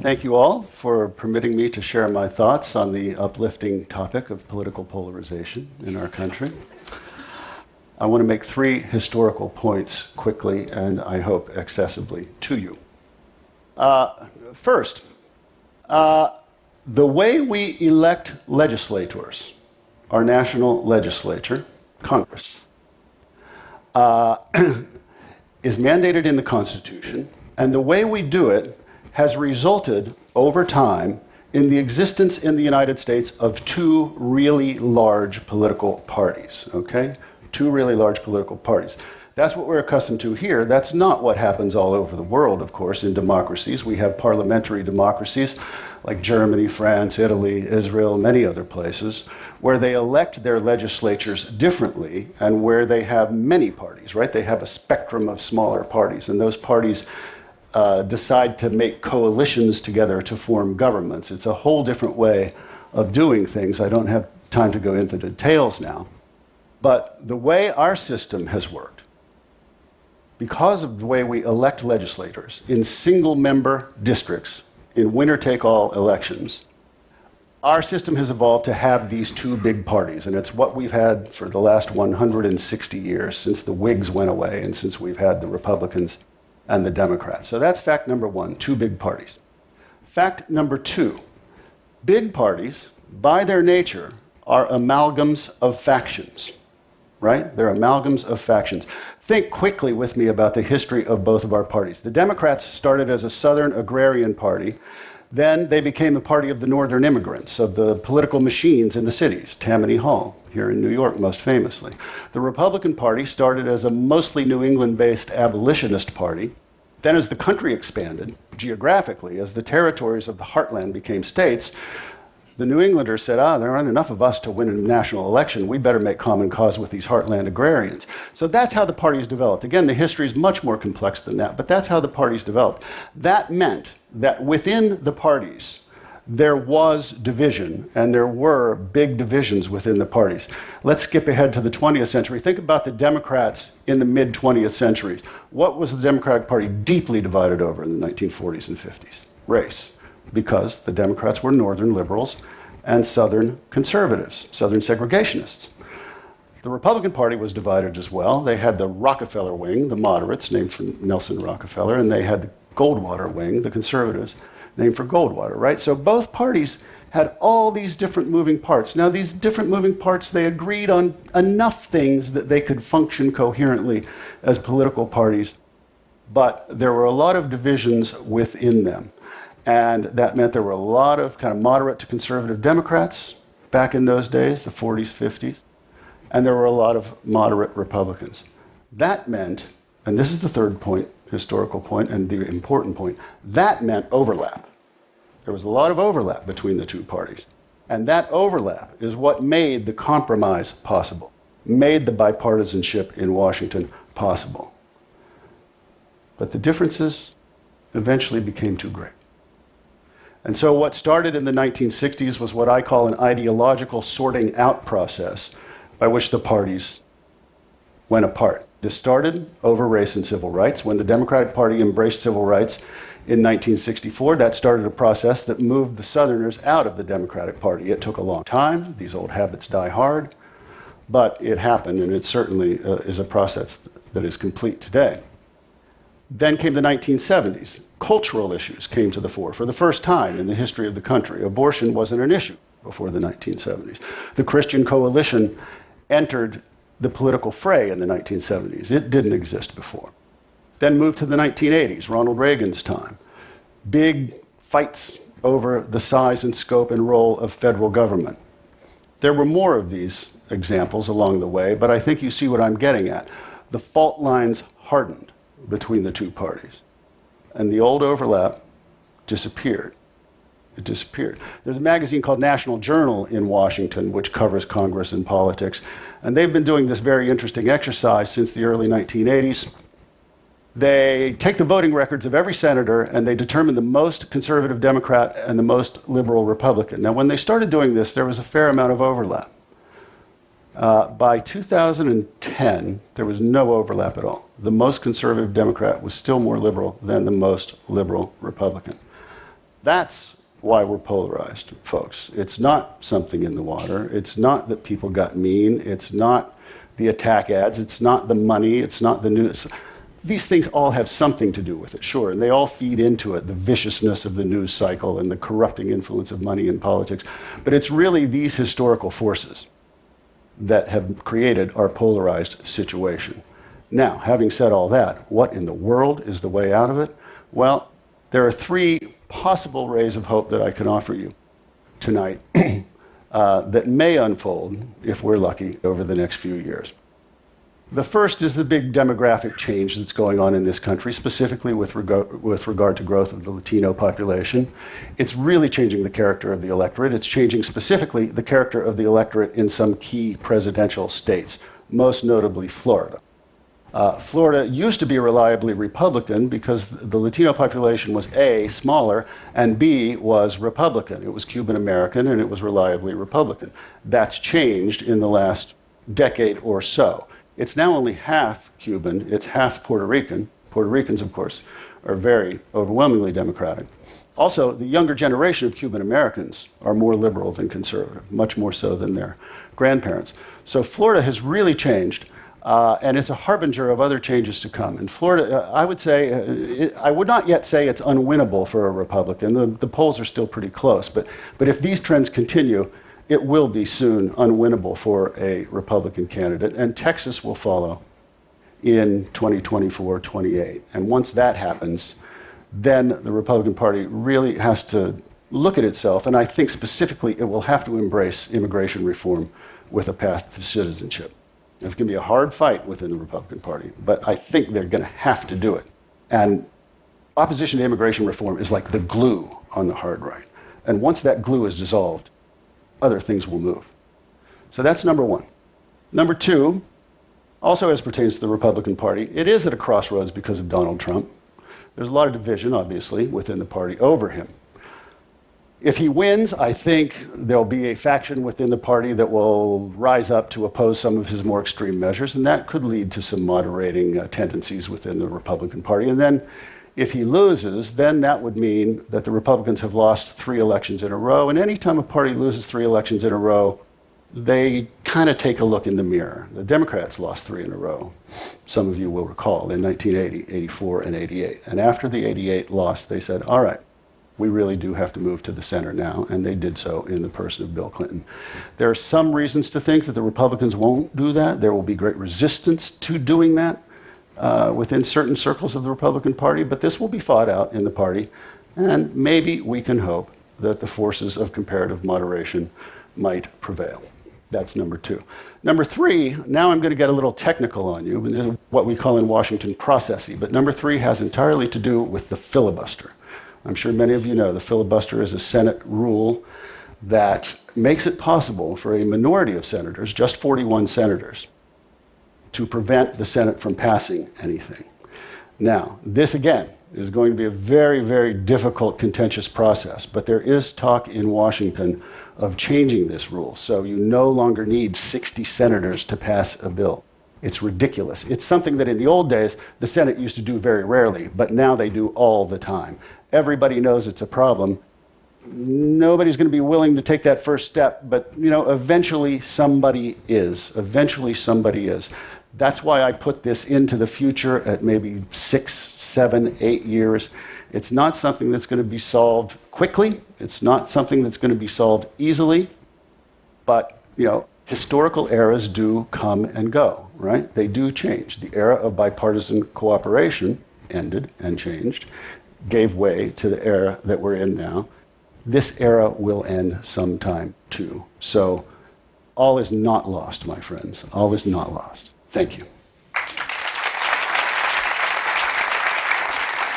Thank you all for permitting me to share my thoughts on the uplifting topic of political polarization in our country. I want to make three historical points quickly and I hope accessibly to you. First, the way we elect legislators, our national legislature, Congress, is mandated in the Constitution, and the way we do it has resulted over time in the existence in the United States of two really large political parties, okay? Two really large political parties. That's what we're accustomed to here. That's not what happens all over the world, of course, in democracies. We have parliamentary democracies like Germany, France, Italy, Israel, many other places, where they elect their legislatures differently and where they have many parties, right? They have a spectrum of smaller parties, and those parties decide to make coalitions together to form governments. It's a whole different way of doing things. I don't have time to go into the details now. But the way our system has worked, because of the way we elect legislators in single-member districts, in winner-take-all elections, our system has evolved to have these two big parties, and it's what we've had for the last 160 years, since the Whigs went away and since we've had the Republicans and the Democrats. So that's fact number one, two big parties. Fact number two, big parties, by their nature, are amalgams of factions, right? They're amalgams of factions. Think quickly with me about the history of both of our parties. The Democrats started as a Southern agrarian party. Then they became the party of the Northern immigrants, of the political machines in the cities, Tammany Hall, here in New York most famously. The Republican Party started as a mostly New England-based abolitionist party. Then as the country expanded geographically, as the territories of the heartland became states, the New Englanders said, there aren't enough of us to win a national election. We better make common cause with these heartland agrarians. So that's how the parties developed. Again, the history is much more complex than that, but that's how the parties developed. That meant that within the parties, there was division, and there were big divisions within the parties. Let's skip ahead to the 20th century. Think about the Democrats in the mid-20th century. What was the Democratic Party deeply divided over in the 1940s and 50s? Race. Because the Democrats were Northern liberals and Southern conservatives, Southern segregationists. The Republican Party was divided as well. They had the Rockefeller wing, the moderates, named for Nelson Rockefeller, and they had the Goldwater wing, the conservatives, named for Goldwater, right? So both parties had all these different moving parts. Now, these different moving parts, they agreed on enough things that they could function coherently as political parties, but there were a lot of divisions within them. And that meant there were a lot of kind of moderate to conservative Democrats back in those days, the 40s, 50s, and there were a lot of moderate Republicans. That meant, and this is the third point, historical point, and the important point, that meant overlap. There was a lot of overlap between the two parties. And that overlap is what made the compromise possible, made the bipartisanship in Washington possible. But the differences eventually became too great. And so what started in the 1960s was what I call an ideological sorting out process by which the parties went apart. This started over race and civil rights. When the Democratic Party embraced civil rights in 1964, that started a process that moved the Southerners out of the Democratic Party. It took a long time. These old habits die hard. But it happened, and it certainly is a process that is complete today. Then came the 1970s. Cultural issues came to the fore for the first time in the history of the country. Abortion wasn't an issue before the 1970s. The Christian coalition entered the political fray in the 1970s. It didn't exist before. Then moved to the 1980s, Ronald Reagan's time. Big fights over the size and scope and role of federal government. There were more of these examples along the way, but I think you see what I'm getting at. The fault lines hardened between the two parties, and the old overlap disappeared. It disappeared. There's a magazine called National Journal in Washington, which covers Congress and politics, and they've been doing this very interesting exercise since the early 1980s. They take the voting records of every senator and they determine the most conservative Democrat and the most liberal Republican. Now, when they started doing this, there was a fair amount of overlap. By 2010, there was no overlap at all. The most conservative Democrat was still more liberal than the most liberal Republican. That's why we're polarized, folks. It's not something in the water. It's not that people got mean. It's not the attack ads. It's not the money. It's not the news. These things all have something to do with it, sure, and they all feed into it, the viciousness of the news cycle and the corrupting influence of money in politics. But it's really these historical forces that have created our polarized situation. Now, having said all that, what in the world is the way out of it? Well, there are three possible rays of hope that I can offer you tonight that may unfold, if we're lucky, over the next few years. The first is the big demographic change that's going on in this country, specifically with regard to growth of the Latino population. It's really changing the character of the electorate. It's changing specifically the character of the electorate in some key presidential states, most notably Florida. Florida used to be reliably Republican because the Latino population was A, smaller, and B, was Republican. It was Cuban American and it was reliably Republican. That's changed in the last decade or so. It's now only half Cuban, it's half Puerto Rican. Puerto Ricans, of course, are very overwhelmingly Democratic. Also, the younger generation of Cuban Americans are more liberal than conservative, much more so than their grandparents. So Florida has really changed, and it's a harbinger of other changes to come. In Florida, I would say, I would not yet say it's unwinnable for a Republican. The polls are still pretty close, but if these trends continue, it will be soon unwinnable for a Republican candidate, and Texas will follow in 2024, 28. And once that happens, then the Republican Party really has to look at itself, and I think specifically it will have to embrace immigration reform with a path to citizenship. It's going to be a hard fight within the Republican Party, but I think they're going to have to do it. And opposition to immigration reform is like the glue on the hard right. And once that glue is dissolved, other things will move. So that's number one. Number two, also as pertains to the Republican Party, it is at a crossroads because of Donald Trump. There's a lot of division, obviously, within the party over him. If he wins, I think there'll be a faction within the party that will rise up to oppose some of his more extreme measures, and that could lead to some moderating tendencies within the Republican Party. And then if he loses, then that would mean that the Republicans have lost 3 elections in a row. And anytime a party loses 3 elections in a row, they kind of take a look in the mirror. The Democrats lost 3 in a row, some of you will recall, in 1980, 84, and 88. And after the 88 loss, they said, all right, we really do have to move to the center now. And they did so in the person of Bill Clinton. There are some reasons to think that the Republicans won't do that. There will be great resistance to doing that within certain circles of the Republican Party, but this will be fought out in the party, and maybe we can hope that the forces of comparative moderation might prevail. That's number two. Number three, now I'm going to get a little technical on you, what we call in Washington processy, but number three has entirely to do with the filibuster. I'm sure many of you know the filibuster is a Senate rule that makes it possible for a minority of senators, just 41 senators, to prevent the Senate from passing anything. Now, this again is going to be a very, very difficult, contentious process, but there is talk in Washington of changing this rule. So you no longer need 60 senators to pass a bill. It's ridiculous. It's something that in the old days, the Senate used to do very rarely, but now they do all the time. Everybody knows it's a problem. Nobody's going to be willing to take that first step, but eventually somebody is. Eventually somebody is. That's why I put this into the future at maybe 6, 7, 8 years. It's not something that's going to be solved quickly. It's not something that's going to be solved easily. But, historical eras do come and go, right? They do change. The era of bipartisan cooperation ended and changed, gave way to the era that we're in now. This era will end sometime too. So all is not lost, my friends. All is not lost. Thank you.